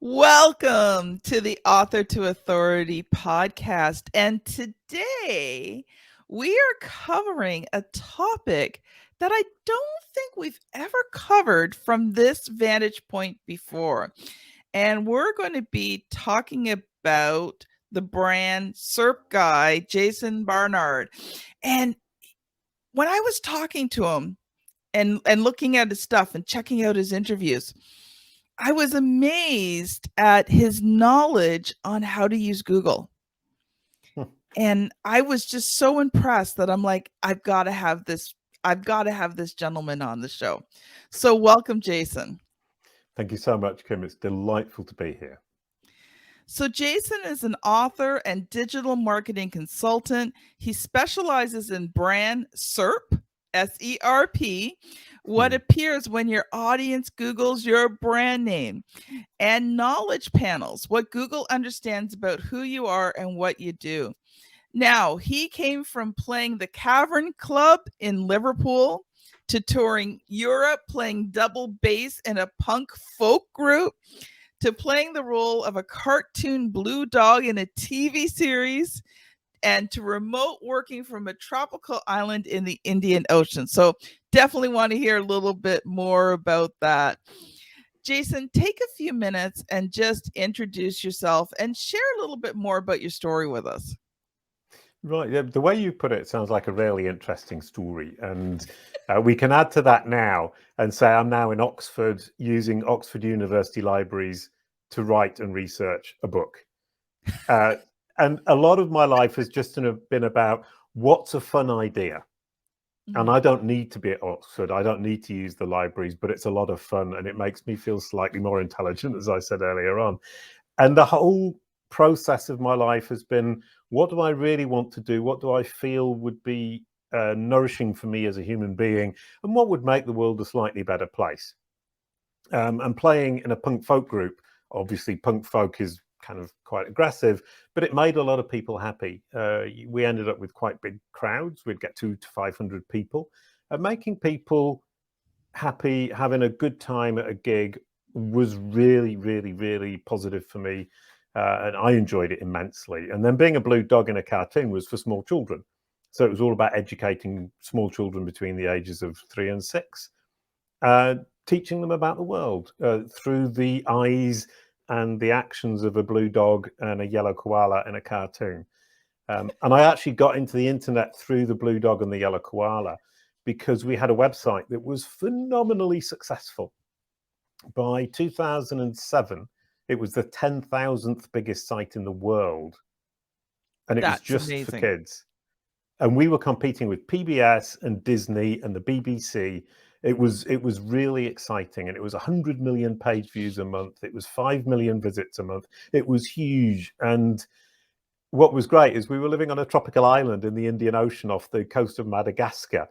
Welcome to the Author to Authority podcast. And today we are covering a topic that I don't think we've ever covered from this vantage point before. And we're going to be talking about the Brand SERP guy, Jason Barnard. And when I was talking to him and looking at his stuff and checking out his interviews, I was amazed at his knowledge on how to use Google. And I was just so impressed that I'm like, I've got to have this gentleman on the show. So welcome, Jason. Thank you so much, Kim. It's delightful to be here. So Jason is an author and digital marketing consultant. He specializes in brand SERP, SERP, what appears when your audience Googles your brand name, and knowledge panels, what Google understands about who you are and what you do. Now, he came from playing the Cavern Club in Liverpool to touring Europe, playing double bass in a punk folk group, to playing the role of a cartoon blue dog in a TV series, and to remote working from a tropical island in the Indian Ocean. So definitely want to hear a little bit more about that. Jason, take a few minutes and just introduce yourself and share a little bit more about your story with us. Right. Yeah, the way you put it sounds like a really interesting story. And we can add to that now and say I'm now in Oxford using Oxford University libraries to write and research a book. And a lot of my life has just been about what's a fun idea. And I don't need to be at Oxford. I don't need to use the libraries, but it's a lot of fun and it makes me feel slightly more intelligent, as I said earlier on. And the whole process of my life has been, what do I really want to do? What do I feel would be nourishing for me as a human being? And what would make the world a slightly better place? And playing in a punk folk group, obviously punk folk is kind of quite aggressive, but it made a lot of people happy. We ended up with quite big crowds. We'd get 200 to 500 people. Making people happy, having a good time at a gig was really, really, really positive for me. And I enjoyed it immensely. And then being a blue dog in a cartoon was for small children. So it was all about educating small children between the ages of 3 and 6, teaching them about the world through the eyes and the actions of a blue dog and a yellow koala in a cartoon. And I actually got into the internet through the blue dog and the yellow koala because we had a website that was phenomenally successful. By 2007, it was the 10,000th biggest site in the world. And it was just amazing. for kids. And we were competing with PBS and Disney and the BBC. It was really exciting. And it was 100 million page views a month. It was 5 million visits a month. It was huge. And what was great is we were living on a tropical island in the Indian Ocean off the coast of Madagascar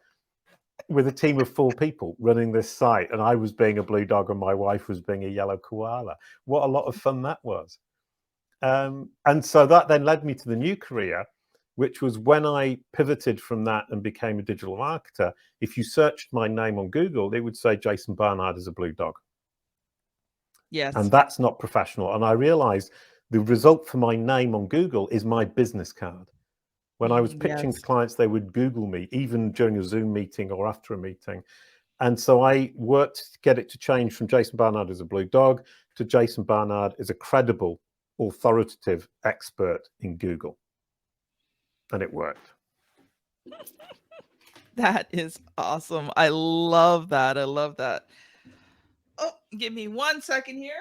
with a team of 4 people running this site. And I was being a blue dog and my wife was being a yellow koala. What a lot of fun that was. And so that then led me to the new career, which was when I pivoted from that and became a digital marketer. If you searched my name on Google, it would say Jason Barnard is a blue dog. Yes. And that's not professional. And I realized the result for my name on Google is my business card. When I was pitching to clients, they would Google me, even during a Zoom meeting or after a meeting. And so I worked to get it to change from Jason Barnard as a blue dog to Jason Barnard as a credible, authoritative expert in Google. And it worked. That is awesome. I love that. I love that. Oh, give me 1 second here.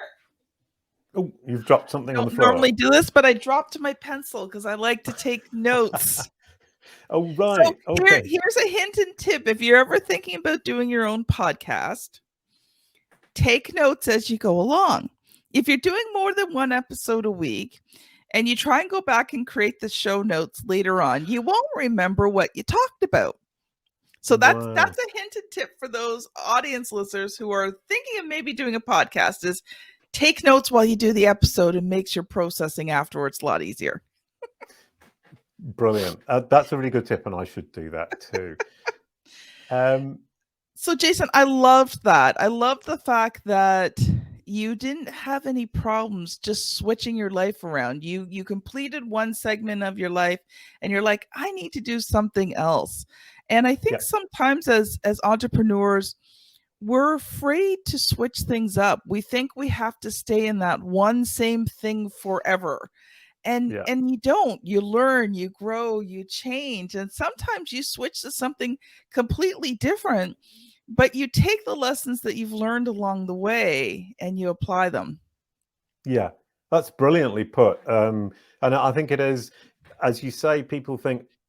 Oh, you've dropped something on the I floor. don't normally do this, but I dropped my pencil because I like to take notes. Oh, right. So here's a hint and tip. If you're ever thinking about doing your own podcast, take notes as you go along. If you're doing more than 1 episode a week and you try and go back and create the show notes later on, you won't remember what you talked about. So that's a hint and tip for those audience listeners who are thinking of maybe doing a podcast, is take notes while you do the episode and makes your processing afterwards a lot easier. Brilliant. That's a really good tip, and I should do that too. So Jason, I loved that. I love the fact that you didn't have any problems just switching your life around. You completed one segment of your life and you're like, I need to do something else. And I think Yeah. sometimes as entrepreneurs, we're afraid to switch things up. We think we have to stay in that one same thing forever. And Yeah. and you don't. You learn, you grow, you change, and sometimes you switch to something completely different, but you take the lessons that you've learned along the way and you apply them. Yeah, that's brilliantly put. And I think it is, as you say,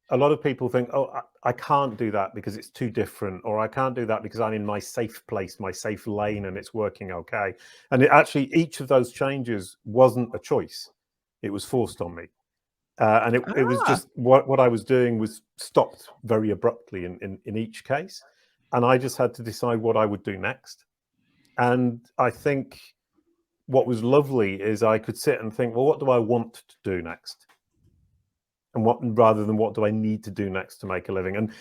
a lot of people think, oh, I can't do that because it's too different, or I can't do that because I'm in my safe place, my safe lane, and it's working okay. And actually, each of those changes wasn't a choice. It was forced on me. And it was Ah. just what I was doing was stopped very abruptly in each case. And I just had to decide what I would do next. And I think what was lovely is I could sit and think, well, what do I want to do next? And rather than what do I need to do next to make a living? And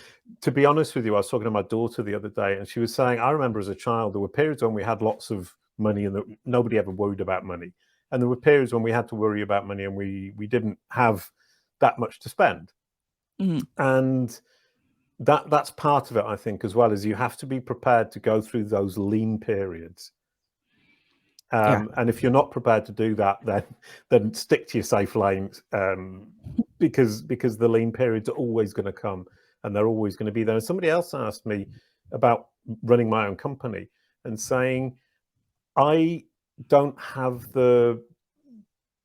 to be honest with you, I was talking to my daughter the other day, and she was saying, I remember as a child, there were periods when we had lots of money and nobody ever worried about money. And there were periods when we had to worry about money and we didn't have that much to spend. Mm-hmm. And that's part of it, I think, as well, is you have to be prepared to go through those lean periods. And if you're not prepared to do that, then stick to your safe lanes, because the lean periods are always going to come and they're always going to be there. And somebody else asked me about running my own company and saying, I don't have the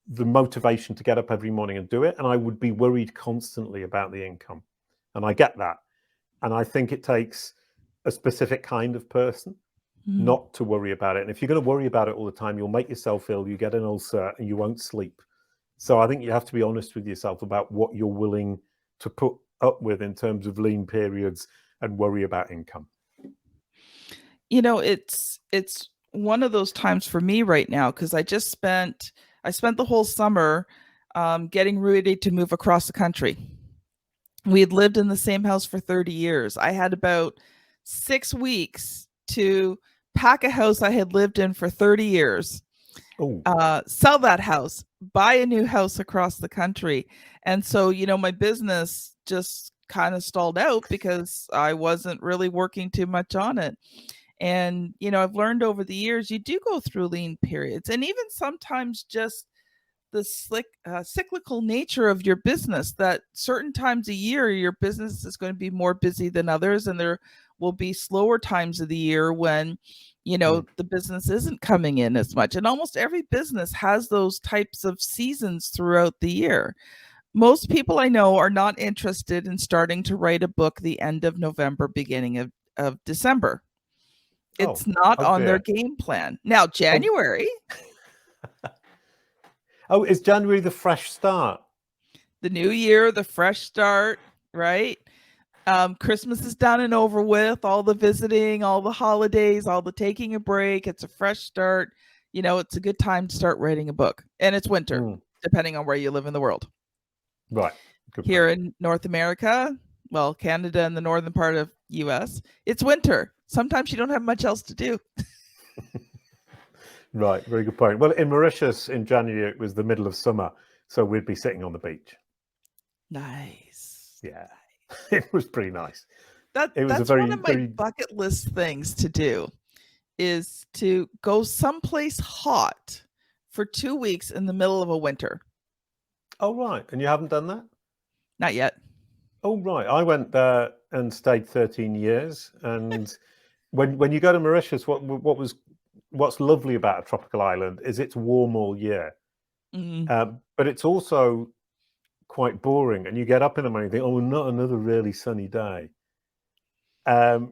motivation to get up every morning and do it, and I would be worried constantly about the income. And I get that. And I think it takes a specific kind of person not to worry about it. And if you're going to worry about it all the time, you'll make yourself ill, you get an ulcer, and you won't sleep. So I think you have to be honest with yourself about what you're willing to put up with in terms of lean periods and worry about income. You know, it's one of those times for me right now, because I spent the whole summer getting ready to move across the country. We had lived in the same house for 30 years. I had about 6 weeks to pack a house I had lived in for 30 years, sell that house, buy a new house across the country. And so, you know, my business just kind of stalled out because I wasn't really working too much on it. And, you know, I've learned over the years, you do go through lean periods, and even sometimes just the cyclical nature of your business, that certain times a year your business is going to be more busy than others, and there will be slower times of the year when, you know, the business isn't coming in as much. And almost every business has those types of seasons throughout the year. Most people I know are not interested in starting to write a book the end of November, beginning of December. It's not on their game plan. Now, January. Oh, is January the fresh start? The new year, the fresh start, right? Christmas is done and over with, all the visiting, all the holidays, all the taking a break. It's a fresh start. You know, it's a good time to start writing a book. And it's winter, depending on where you live in the world. Right. Good Here point. In North America, well, Canada and the northern part of US, it's winter. Sometimes you don't have much else to do. Right, very good point. Well, in Mauritius in January, it was the middle of summer, so we'd be sitting on the beach. Nice. Yeah, it was pretty nice. That's one of my bucket list things to do, is to go someplace hot for 2 weeks in the middle of a winter. Oh, right. And you haven't done that? Not yet. Oh, right. I went there and stayed 13 years. And when you go to Mauritius, what's lovely about a tropical island is it's warm all year. But it's also quite boring. And you get up in the morning and think, oh, not another really sunny day,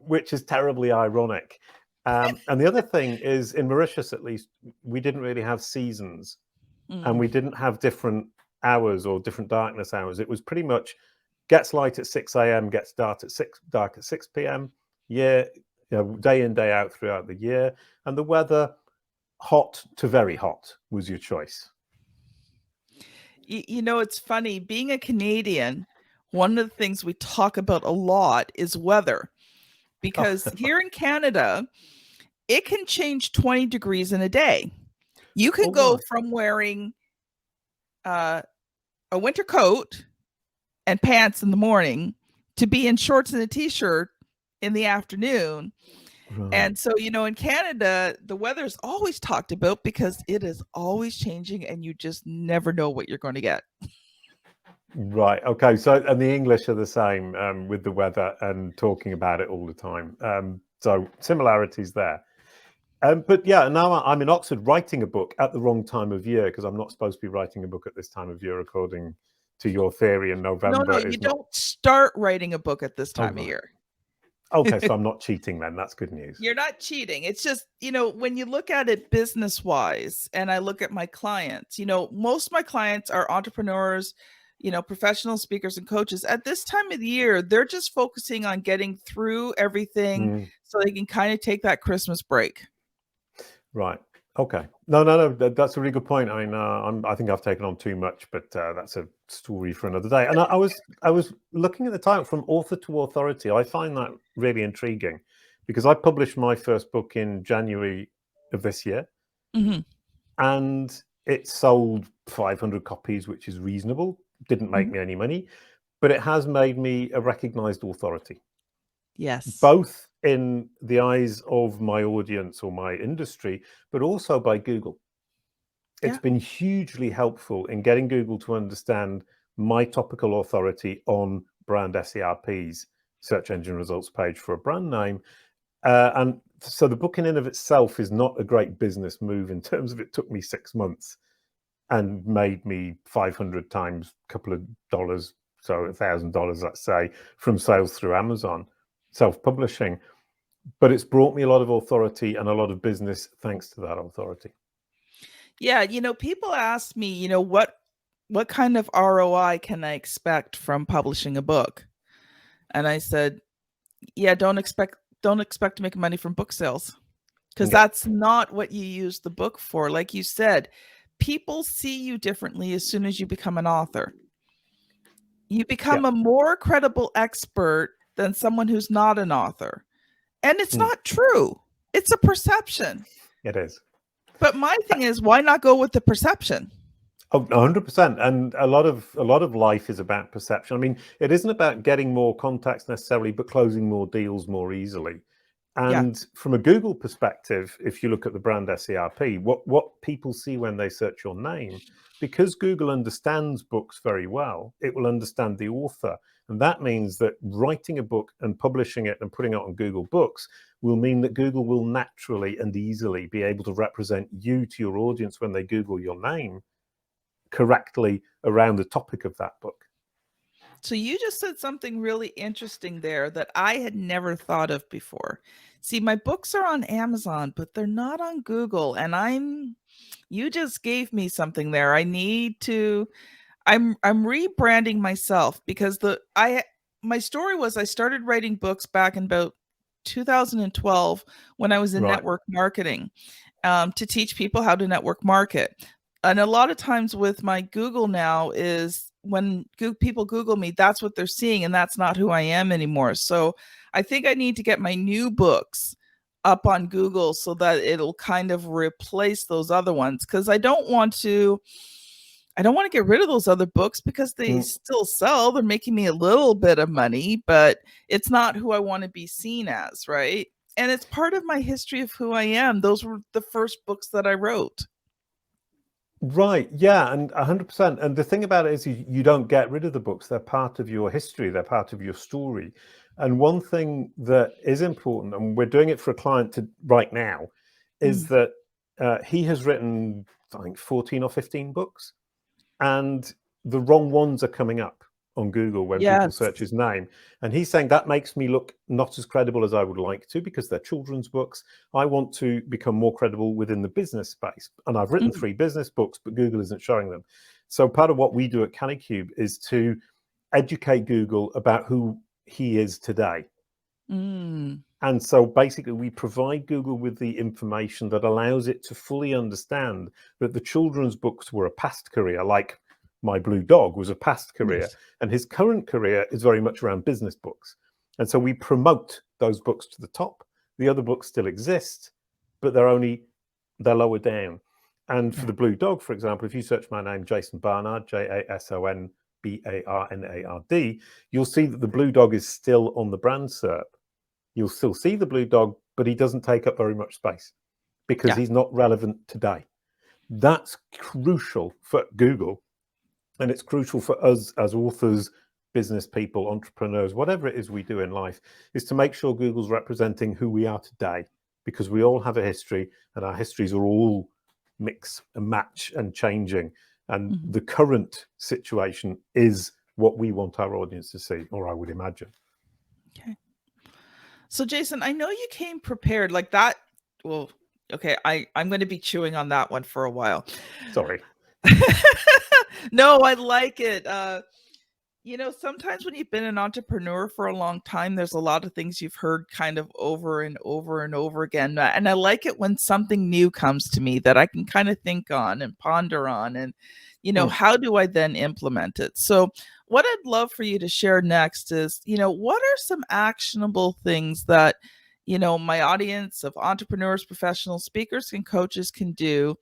which is terribly ironic. And the other thing is, in Mauritius, at least, we didn't really have seasons, and we didn't have different hours or different darkness hours. It was pretty much gets light at 6 a.m., gets dark at 6 p.m. Yeah, you know, day in, day out throughout the year. And the weather, hot to very hot, was your choice. You know, it's funny, being a Canadian, one of the things we talk about a lot is weather. Because here in Canada, it can change 20 degrees in a day. You can go from wearing a winter coat and pants in the morning to be in shorts and a t-shirt in the afternoon. Right. And so, in Canada, the weather is always talked about because it is always changing and you just never know what you're going to get. Right. Okay. So, and the English are the same with the weather and talking about it all the time. So similarities there. But yeah, now I'm in Oxford writing a book at the wrong time of year because I'm not supposed to be writing a book at this time of year, according to your theory. In November, no, you don't start writing a book at this time of year. Okay, so I'm not cheating then. That's good news. You're not cheating. It's just, when you look at it business wise, and I look at my clients, most of my clients are entrepreneurs, professional speakers and coaches. At this time of the year, they're just focusing on getting through everything so they can kind of take that Christmas break. Right. Okay. No. That's a really good point. I mean, I think I've taken on too much, but that's a story for another day. And I was looking at the title From Author to Authority. I find that really intriguing because I published my first book in January of this year, and it sold 500 copies, which is reasonable. Didn't make me any money, but it has made me a recognized authority. Yes. Both in the eyes of my audience or my industry, but also by Google. It's been hugely helpful in getting Google to understand my topical authority on Brand SERP's search engine results page for a brand name. And so the book in and of itself is not a great business move in terms of it took me 6 months and made me 500 times a couple of dollars, so $1,000, let's say, from sales through Amazon, self-publishing. But it's brought me a lot of authority and a lot of business thanks to that authority. Yeah, people ask me, what kind of ROI can I expect from publishing a book? And I said, yeah, don't expect to make money from book sales, because that's not what you use the book for. Like you said, people see you differently as soon as you become an author. You become a more credible expert than someone who's not an author. And it's not true. It's a perception. It is. But my thing is, why not go with the perception? Oh, 100%. And a lot of life is about perception. I mean, it isn't about getting more contacts necessarily, but closing more deals more easily. And from a Google perspective, if you look at the brand SERP, what people see when they search your name, because Google understands books very well, it will understand the author. And that means that writing a book and publishing it and putting it on Google Books will mean that Google will naturally and easily be able to represent you to your audience when they Google your name correctly around the topic of that book. So you just said something really interesting there that I had never thought of before. See, my books are on Amazon, but they're not on Google. And you just gave me something there. I'm rebranding myself because my story was I started writing books back in about 2012 when I was in network marketing, to teach people how to network market. And a lot of times with my Google now is when people Google me, that's what they're seeing, and that's not who I am anymore. So I think I need to get my new books up on Google so that it'll kind of replace those other ones, because I don't want to get rid of those other books because they still sell. They're making me a little bit of money, but it's not who I want to be seen as, right? And it's part of my history of who I am. Those were the first books that I wrote. Right. Yeah. And 100%. And the thing about it is you don't get rid of the books. They're part of your history. They're part of your story. And one thing that is important, and we're doing it for a client right now, is that he has written, I think, 14 or 15 books, and the wrong ones are coming up on Google when people search his name. And he's saying that makes me look not as credible as I would like to because they're children's books. I want to become more credible within the business space. And I've written 3 business books, but Google isn't showing them. So part of what we do at CannyCube is to educate Google about who he is today. And so basically we provide Google with the information that allows it to fully understand that the children's books were a past career, like My Blue Dog was a past career, and his current career is very much around business books. And so we promote those books to the top. The other books still exist, but they're lower down. And for the blue dog, for example, if you search my name, Jason Barnard, JasonBarnard, you'll see that the blue dog is still on the brand SERP. You'll still see the blue dog, but he doesn't take up very much space because he's not relevant today. That's crucial for Google, and it's crucial for us as authors, business people, entrepreneurs, whatever it is we do in life, is to make sure Google's representing who we are today, because we all have a history, and our histories are all mix and match and changing. And the current situation is what we want our audience to see, or I would imagine. Okay. So Jason, I know you came prepared like that. Well, okay, I'm going to be chewing on that one for a while. Sorry. No, I like it. You know, sometimes when you've been an entrepreneur for a long time, there's a lot of things you've heard kind of over and over and over again. And I like it when something new comes to me that I can kind of think on and ponder on. And, you know, how do I then implement it? So what I'd love for you to share next is, you know, what are some actionable things that, you know, my audience of entrepreneurs, professionals, speakers, and coaches can do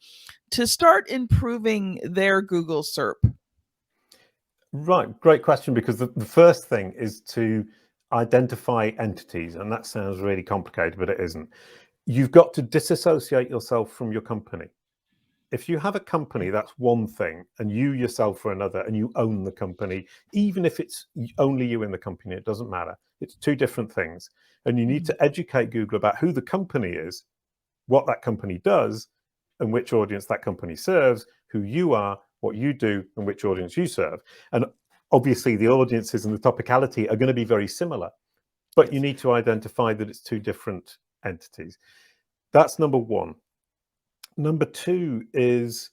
to start improving their Google SERP? Right, great question, because the first thing is to identify entities, and that sounds really complicated, but it isn't. You've got to disassociate yourself from your company. If you have a company, that's one thing, and you yourself are another, and you own the company, even if it's only you in the company, it doesn't matter. It's two different things. And you need to educate Google about who the company is, what that company does, and which audience that company serves, who you are, what you do, and which audience you serve. And obviously the audiences and the topicality are going to be very similar, but you need to identify that it's two different entities. That's number one. Number two is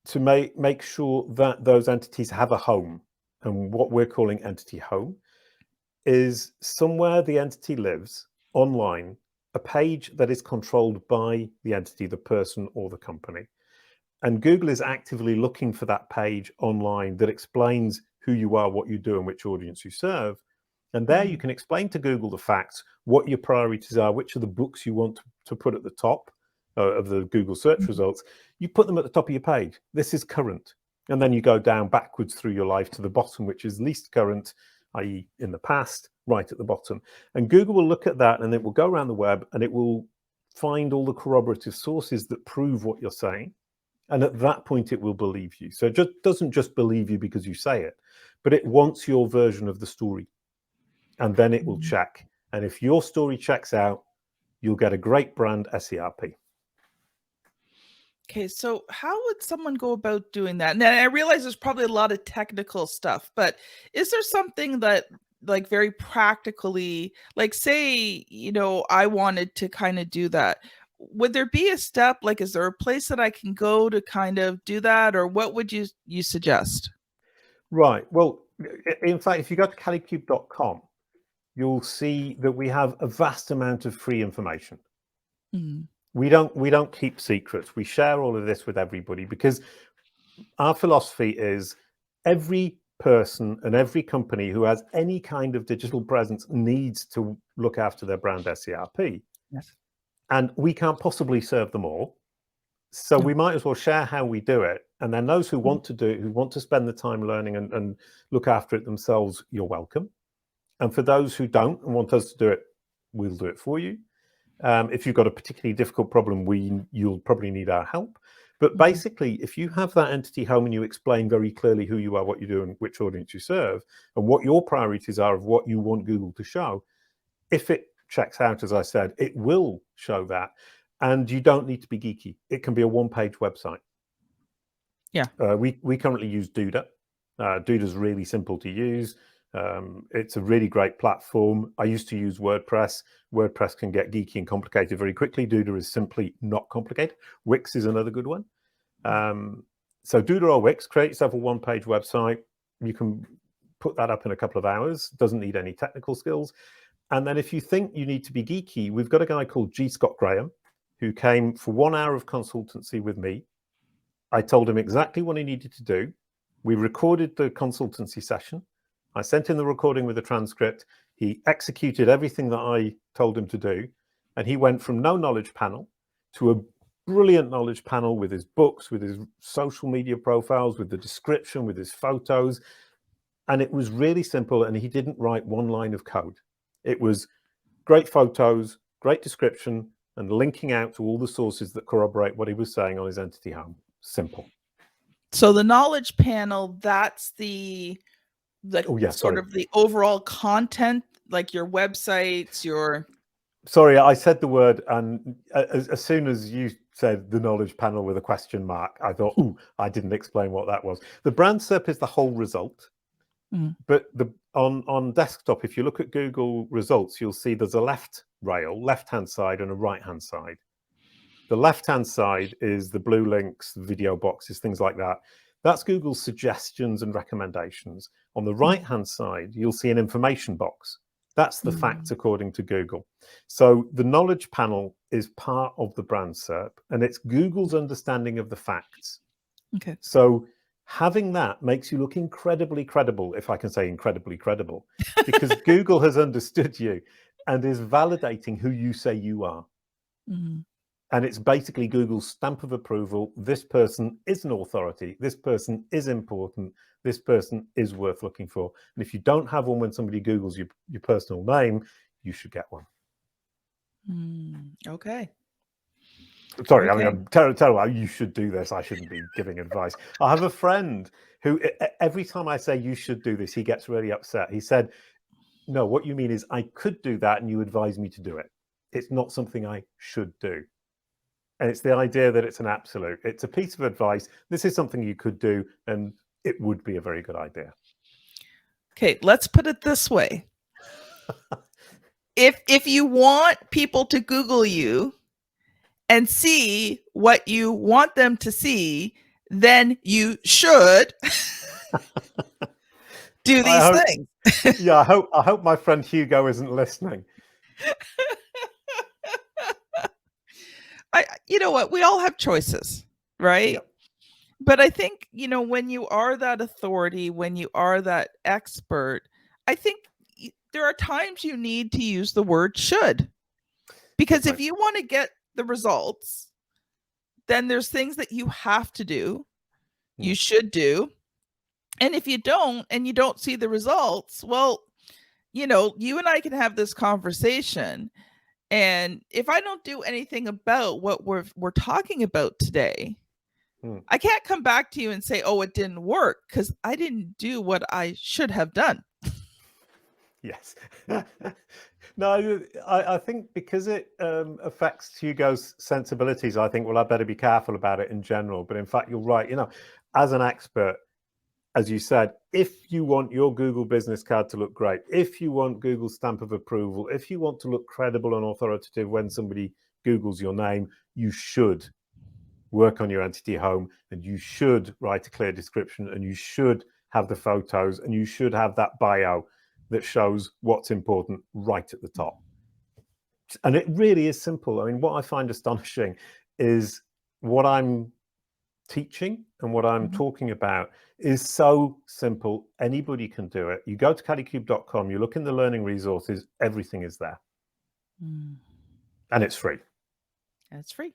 to make sure that those entities have a home. And what we're calling entity home is somewhere the entity lives online, a page that is controlled by the entity, the person, or the company. And Google is actively looking for that page online that explains who you are, what you do, and which audience you serve. And there you can explain to Google the facts, what your priorities are, which are the books you want to put at the top of the Google search results. You put them at the top of your page. This is current. And then you go down backwards through your life to the bottom, which is least current, i.e. in the past, right at the bottom. And Google will look at that, and it will go around the web, and it will find all the corroborative sources that prove what you're saying. And at that point, it will believe you. So it doesn't just believe you because you say it, but it wants your version of the story. And then it will check. And if your story checks out, you'll get a great brand SERP. Okay, so how would someone go about doing that? And I realize there's probably a lot of technical stuff, but is there something that, like, very practically, like, say, you know, I wanted to kind of do that, would there be a step? Like, is there a place that I can go to kind of do that, or what would you suggest? Right. Well, in fact, if you go to calicube.com, you'll see that we have a vast amount of free information. We don't keep secrets. We share all of this with everybody, because our philosophy is every person and every company who has any kind of digital presence needs to look after their brand SERP. Yes. And we can't possibly serve them all. So we might as well share how we do it. And then those who want to do it, who want to spend the time learning and look after it themselves, you're welcome. And for those who don't and want us to do it, we'll do it for you. If you've got a particularly difficult problem, you'll probably need our help. But basically, if you have that entity home and you explain very clearly who you are, what you do, and which audience you serve, and what your priorities are of what you want Google to show, if it checks out, as I said, it will show that. And you don't need to be geeky. It can be a one-page website. Yeah. We currently use Duda. Duda's really simple to use. It's a really great platform. I used to use WordPress. WordPress can get geeky and complicated very quickly. Duda is simply not complicated. Wix is another good one. So Duda or Wix, create yourself a one-page website. You can put that up in a couple of hours. Doesn't need any technical skills. And then if you think you need to be geeky, we've got a guy called G. Scott Graham, who came for 1 hour of consultancy with me. I told him exactly what he needed to do. We recorded the consultancy session. I sent him the recording with the transcript. He executed everything that I told him to do. And he went from no knowledge panel to a brilliant knowledge panel with his books, with his social media profiles, with the description, with his photos. And it was really simple. And he didn't write one line of code. It was great photos, great description, and linking out to all the sources that corroborate what he was saying on his entity home. Simple. So the knowledge panel, that's the sort of the overall content, like your websites, your... Sorry, I said the word, and as soon as you said the knowledge panel with a question mark, I thought, ooh, I didn't explain what that was. The Brand SERP is the whole result. But on desktop, if you look at Google results, you'll see there's a left-hand side, and a right-hand side. The left-hand side is the blue links, video boxes, things like that. That's Google's suggestions and recommendations. On the right-hand side, you'll see an information box. That's the facts according to Google. So the knowledge panel is part of the Brand SERP, and it's Google's understanding of the facts. Okay. So having that makes you look incredibly credible, if I can say incredibly credible, because Google has understood you and is validating who you say you are. And it's basically Google's stamp of approval. This person is an authority. This person is important. This person is worth looking for. And if you don't have one when somebody Googles your personal name, you should get one. Okay. Sorry, I mean, I'm terrible. You should do this. I shouldn't be giving advice. I have a friend who, every time I say you should do this, he gets really upset. He said, no, what you mean is I could do that and you advise me to do it. It's not something I should do. And it's the idea that it's an absolute. It's a piece of advice. This is something you could do, and it would be a very good idea. Okay, let's put it this way. If you want people to Google you and see what you want them to see, then you should do these things. Yeah, I hope my friend Hugo isn't listening. You know what? We all have choices, right? Yep. But I think, you know, when you are that authority, when you are that expert, I think there are times you need to use the word should. Because if you want to get the results, then there's things that you have to do, you should do. And if you don't, and you don't see the results, well, you know, you and I can have this conversation. And if I don't do anything about what we're talking about today, I can't come back to you and say, oh, it didn't work, because I didn't do what I should have done. Yes. No, I think because it affects Hugo's sensibilities, I think, well, I better be careful about it in general. But in fact, you're right. You know, as an expert, as you said, if you want your Google business card to look great, if you want Google's stamp of approval, if you want to look credible and authoritative when somebody Googles your name, you should work on your entity home, and you should write a clear description, and you should have the photos, and you should have that bio that shows what's important right at the top. And it really is simple. I mean, what I find astonishing is what I'm teaching and what I'm talking about is so simple. Anybody can do it. You go to caddycube.com, you look in the learning resources, everything is there. And it's free. It's free.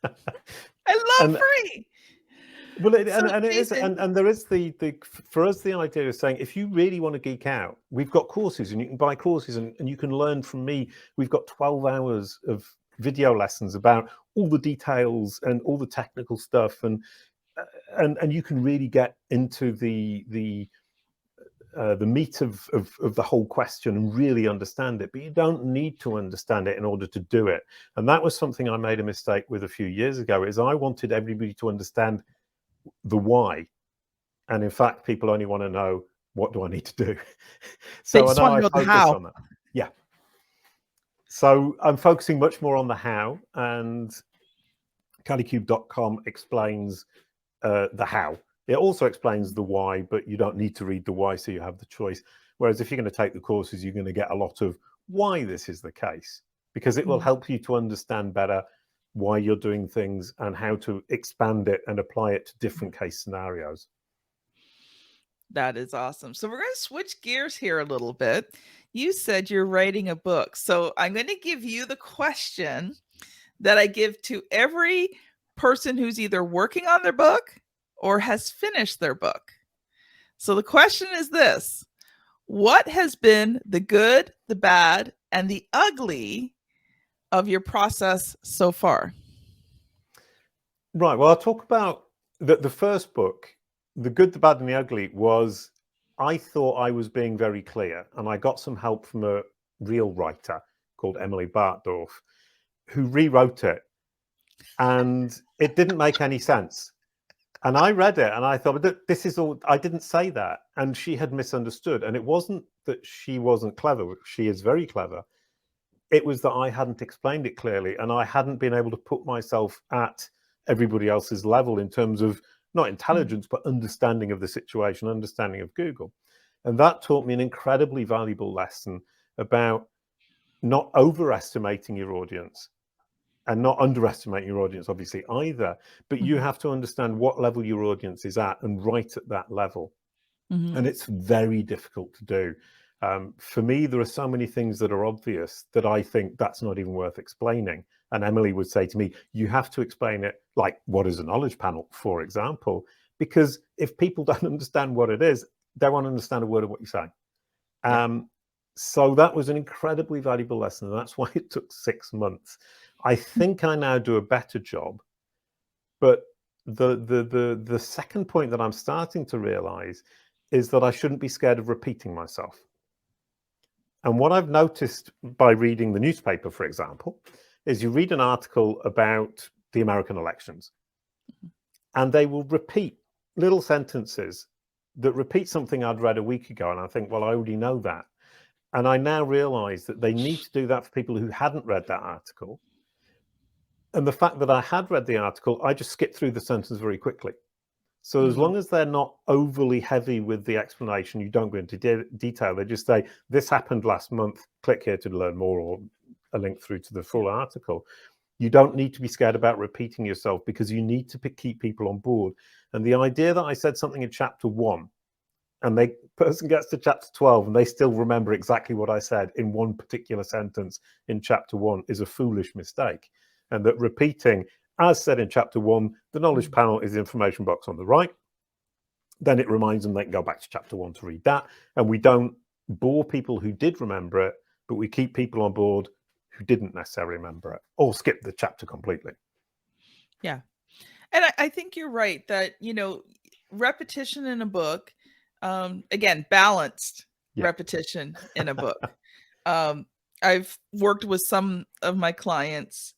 I love free. Well, it is, and there is the for us, the idea of saying, if you really want to geek out, we've got courses, and you can buy courses, and you can learn from me. We've got 12 hours of video lessons about all the details and all the technical stuff, and you can really get into the meat of the whole question and really understand it. But you don't need to understand it in order to do it. And that was something I made a mistake with a few years ago, is I wanted everybody to understand the why. And in fact, people only want to know, what do I need to do? So I know I focus on that. Yeah. So I'm focusing much more on the how, and caddycube.com explains the how. It also explains the why, but you don't need to read the why, so you have the choice. Whereas if you're going to take the courses, you're going to get a lot of why this is the case, because it will help you to understand better why you're doing things and how to expand it and apply it to different case scenarios. That is awesome. So we're going to switch gears here a little bit. You said you're writing a book. So I'm going to give you the question that I give to every person who's either working on their book or has finished their book. So the question is this: what has been the good, the bad, and the ugly of your process so far? Right. Well, I'll talk about the first book. The good, the bad, and the ugly was, I thought I was being very clear, and I got some help from a real writer called Emily Bartdorf, who rewrote it, and it didn't make any sense. And I read it and I thought, but this is all, I didn't say that. And she had misunderstood. And it wasn't that she wasn't clever. She is very clever. It was that I hadn't explained it clearly, and I hadn't been able to put myself at everybody else's level in terms of not intelligence, but understanding of the situation, understanding of Google. And that taught me an incredibly valuable lesson about not overestimating your audience and not underestimating your audience, obviously, either. But you have to understand what level your audience is at and write at that level. And it's very difficult to do. For me, there are so many things that are obvious that I think that's not even worth explaining. And Emily would say to me, you have to explain it, like, what is a knowledge panel, for example? Because if people don't understand what it is, they won't understand a word of what you're saying. So that was an incredibly valuable lesson. And that's why it took 6 months. I think I now do a better job. But the second point that I'm starting to realize is that I shouldn't be scared of repeating myself. And what I've noticed by reading the newspaper, for example, is you read an article about the American elections, and they will repeat little sentences that repeat something I'd read a week ago. And I think, well, I already know that. And I now realize that they need to do that for people who hadn't read that article. And the fact that I had read the article, I just skipped through the sentence very quickly. So as long as they're not overly heavy with the explanation, you don't go into detail. They just say, this happened last month, click here to learn more, or a link through to the full article. You don't need to be scared about repeating yourself, because you need to keep people on board. And the idea that I said something in chapter 1 and the person gets to chapter 12 and they still remember exactly what I said in one particular sentence in chapter 1 is a foolish mistake. And that repeating, as said in chapter 1, the knowledge panel is the information box on the right. Then it reminds them they can go back to chapter 1 to read that. And we don't bore people who did remember it, but we keep people on board who didn't necessarily remember it or skip the chapter completely. Yeah. And I think you're right that, repetition in a book, again, balanced repetition in a book. I've worked with some of my clients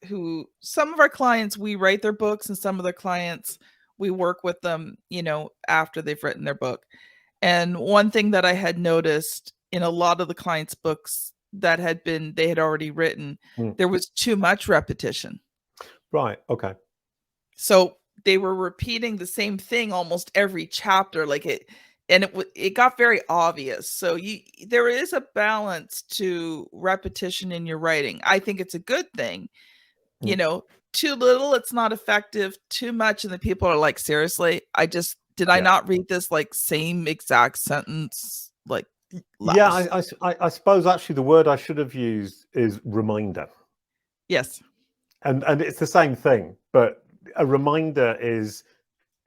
some of our clients, we write their books, and some of their clients, we work with them, after they've written their book. And one thing that I had noticed in a lot of the clients' books that they had already written, there was too much repetition. Right. Okay. So they were repeating the same thing almost every chapter, and it got very obvious. So there is a balance to repetition in your writing. I think it's a good thing. Too little, it's not effective. Too much, and the people are like, seriously, I not read this same exact sentence last? Yeah, I suppose actually the word I should have used is reminder. Yes. And it's the same thing, but a reminder is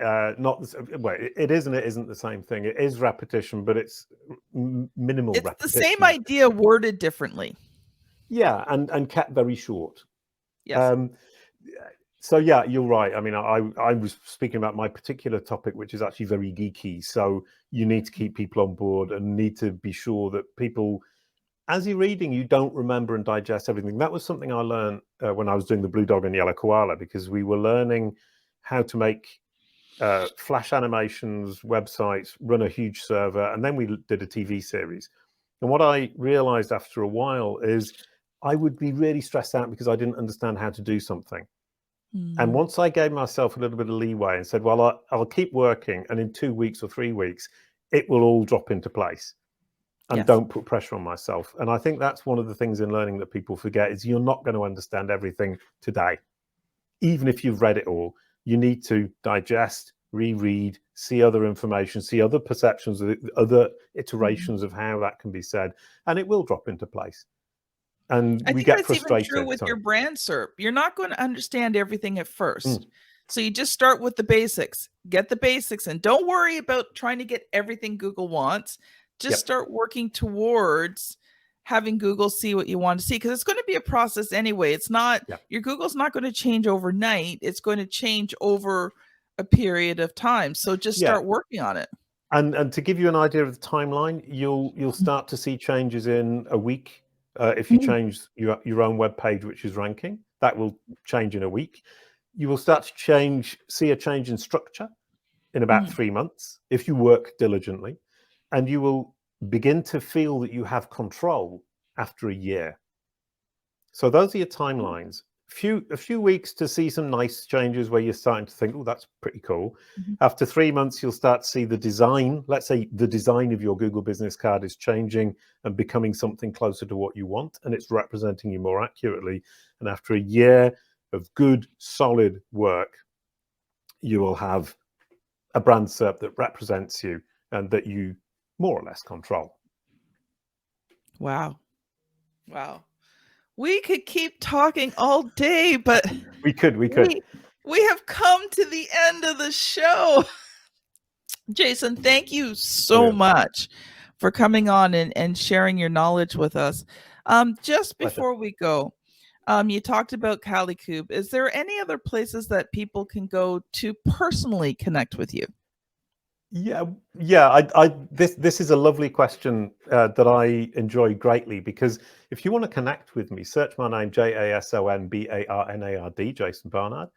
not well, it is and it isn't the same thing. It is repetition, but it's minimal repetition. It's the same idea worded differently. Yeah, and kept very short. Yes. So yeah, you're right. I mean, I was speaking about my particular topic, which is actually very geeky. So you need to keep people on board and need to be sure that people, as you're reading, you don't remember and digest everything. That was something I learned when I was doing the Blue Dog and Yellow Koala, because we were learning how to make Flash animations, websites, run a huge server, and then we did a TV series. And what I realized after a while is I would be really stressed out because I didn't understand how to do something. And once I gave myself a little bit of leeway and said, well, I'll keep working, and in 2 weeks or 3 weeks, it will all drop into place. And don't put pressure on myself. And I think that's one of the things in learning that people forget is you're not going to understand everything today. Even if you've read it all, you need to digest, reread, see other information, see other perceptions, other iterations of how that can be said, and it will drop into place. and I we think get that's even true frustrated. with Sorry. your brand SERP. You're not going to understand everything at first. Mm. So you just start with the basics, get the basics, and don't worry about trying to get everything Google wants. Just Yep. start working towards having Google see what you want to see, because it's going to be a process anyway. It's not, Yep. your Google's not going to change overnight. It's going to change over a period of time. So just start working on it. And to give you an idea of the timeline, you'll start to see changes in a week. If you change your own web page, which is ranking, that will change in a week. You will start to see a change in structure in about 3 months if you work diligently, and you will begin to feel that you have control after a year. So those are your timelines. A few weeks to see some nice changes where you're starting to think, oh, that's pretty cool. After 3 months, you'll start to see the design. Let's say the design of your Google business card is changing and becoming something closer to what you want, and it's representing you more accurately. And after a year of good, solid work, you will have a brand SERP that represents you and that you more or less control. Wow. Wow. We could keep talking all day, but we could. We have come to the end of the show. Jason, thank you so much for coming on and sharing your knowledge with us. Just before we go, you talked about Calicube. Is there any other places that people can go to personally connect with you? This is a lovely question that I enjoy greatly, because if you want to connect with me, search my name, JASON BARNARD, Jason Barnard,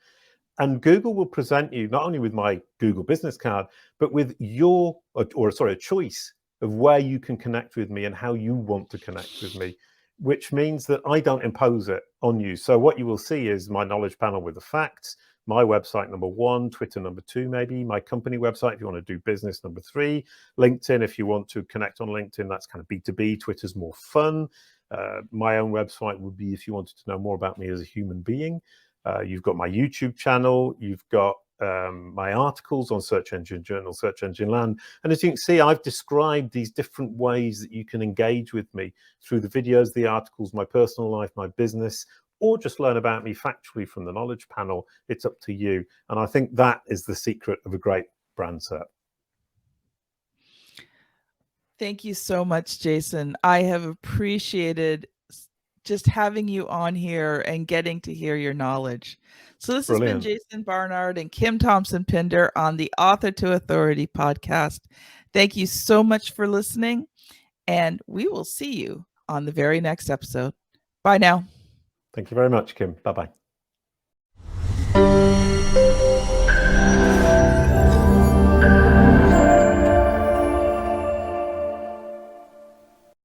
and Google will present you not only with my Google business card, but with a choice of where you can connect with me and how you want to connect with me, which means that I don't impose it on you. So what you will see is my knowledge panel with the facts, my website number 1, Twitter number 2, maybe my company website if you want to do business number 3, LinkedIn if you want to connect on LinkedIn, that's kind of B2B, Twitter's more fun. My own website would be if you wanted to know more about me as a human being. You've got my YouTube channel, you've got my articles on Search Engine Journal, Search Engine Land. And as you can see, I've described these different ways that you can engage with me through the videos, the articles, my personal life, my business, or just learn about me factually from the knowledge panel. It's up to you. And I think that is the secret of a great brand SERP. Thank you so much, Jason. I have appreciated just having you on here and getting to hear your knowledge. So this has been Jason Barnard and Kim Thompson-Pinder on the Author to Authority podcast. Thank you so much for listening, and we will see you on the very next episode. Bye now. Thank you very much, Kim. Bye-bye.